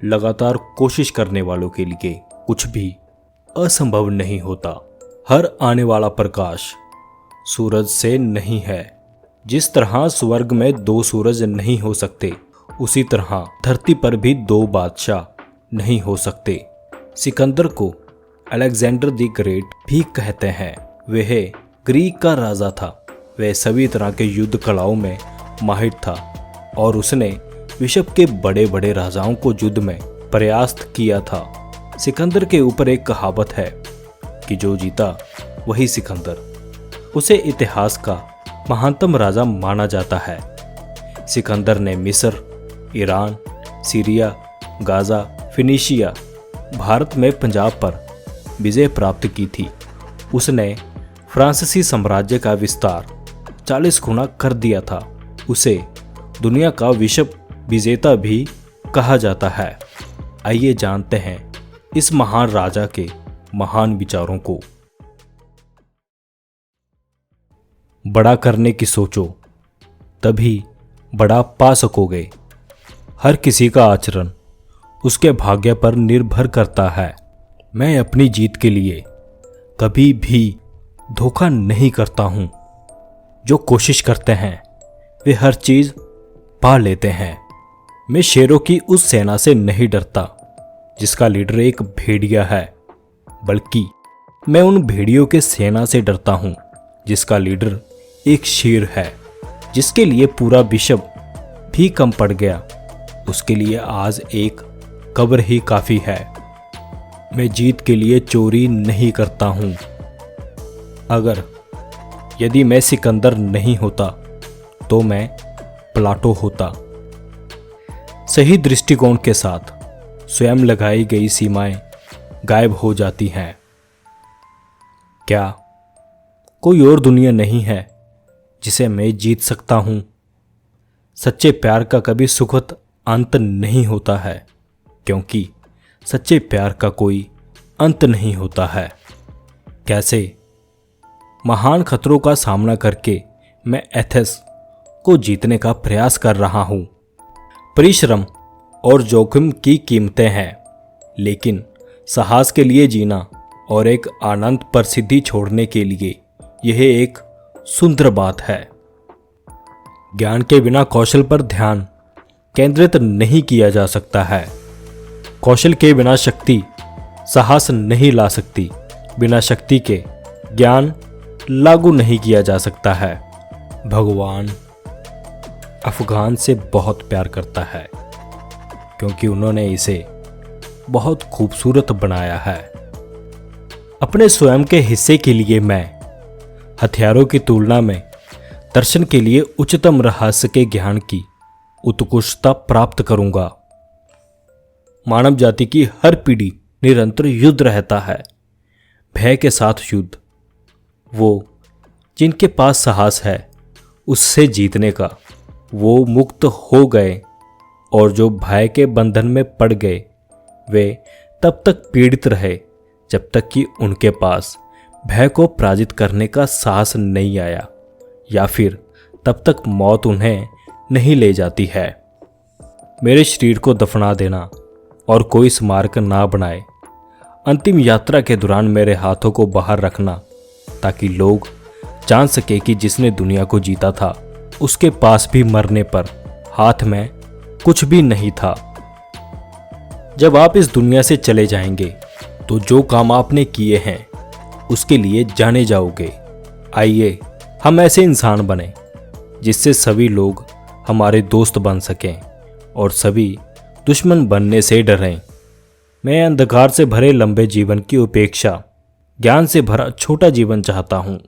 लगातार कोशिश करने वालों के लिए कुछ भी असंभव नहीं होता। हर आने वाला प्रकाश सूरज से नहीं है। जिस तरह स्वर्ग में 2 सूरज नहीं हो सकते, उसी तरह धरती पर भी 2 बादशाह नहीं हो सकते। सिकंदर को अलेक्जेंडर द ग्रेट भी कहते हैं। वह ग्रीक का राजा था। वह सभी तरह के युद्ध कलाओं में माहिर था और उसने विश्व के बड़े बड़े राजाओं को युद्ध में परास्त किया था। सिकंदर के ऊपर एक कहावत है कि जो जीता वही सिकंदर। उसे इतिहास का महानतम राजा माना जाता है। सिकंदर ने मिस्र, Iran, Syria, Gaza, Phoenicia, Bharat में पंजाब पर विजय प्राप्त की थी। उसने फ्रांसीसी साम्राज्य का विस्तार 40 गुना कर दिया था। उसे दुनिया का विश्व विजेता भी कहा जाता है। आइए जानते हैं इस महान राजा के महान विचारों को। बड़ा करने की सोचो, तभी बड़ा पा सकोगे। हर किसी का आचरण उसके भाग्य पर निर्भर करता है। मैं अपनी जीत के लिए कभी भी धोखा नहीं करता हूं। जो कोशिश करते हैं वे हर चीज पा लेते हैं। मैं शेरों की उस सेना से नहीं डरता जिसका लीडर एक भेड़िया है, बल्कि मैं उन भेड़ियों के सेना से डरता हूं जिसका लीडर एक शेर है। जिसके लिए पूरा विश्व भी कम पड़ गया, उसके लिए आज एक कब्र ही काफी है। मैं जीत के लिए चोरी नहीं करता हूं। यदि मैं सिकंदर नहीं होता तो मैं प्लाटो होता। सही दृष्टिकोण के साथ स्वयं लगाई गई सीमाएं गायब हो जाती हैं। क्या कोई और दुनिया नहीं है जिसे मैं जीत सकता हूं? सच्चे प्यार का कभी सुखद अंत नहीं होता है, क्योंकि सच्चे प्यार का कोई अंत नहीं होता है। कैसे महान खतरों का सामना करके मैं एथेंस को जीतने का प्रयास कर रहा हूं। परिश्रम और जोखिम की कीमतें हैं, लेकिन साहस के लिए जीना और एक अनंत प्रसिद्धि छोड़ने के लिए यह एक सुंदर बात है। ज्ञान के बिना कौशल पर ध्यान केंद्रित नहीं किया जा सकता है। कौशल के बिना शक्ति साहस नहीं ला सकती। बिना शक्ति के ज्ञान लागू नहीं किया जा सकता है। भगवान अफगान से बहुत प्यार करता है क्योंकि उन्होंने इसे बहुत खूबसूरत बनाया है। अपने स्वयं के हिस्से के लिए मैं हथियारों की तुलना में दर्शन के लिए उच्चतम रहस्य के ज्ञान की उत्कृष्टता प्राप्त करूंगा। मानव जाति की हर पीढ़ी निरंतर युद्ध रहता है, भय के साथ युद्ध। वो जिनके पास साहस है उससे जीतने का, वो मुक्त हो गए, और जो भय के बंधन में पड़ गए वे तब तक पीड़ित रहे जब तक कि उनके पास भय को पराजित करने का साहस नहीं आया, या फिर तब तक मौत उन्हें नहीं ले जाती है। मेरे शरीर को दफना देना और कोई स्मारक ना बनाए। अंतिम यात्रा के दौरान मेरे हाथों को बाहर रखना ताकि लोग जान सके कि जिसने दुनिया को जीता था उसके पास भी मरने पर हाथ में कुछ भी नहीं था। जब आप इस दुनिया से चले जाएंगे तो जो काम आपने किए हैं उसके लिए जाने जाओगे। आइए हम ऐसे इंसान बने जिससे सभी लोग हमारे दोस्त बन सकें और सभी दुश्मन बनने से डरें। मैं अंधकार से भरे लंबे जीवन की उपेक्षा ज्ञान से भरा छोटा जीवन चाहता हूँ।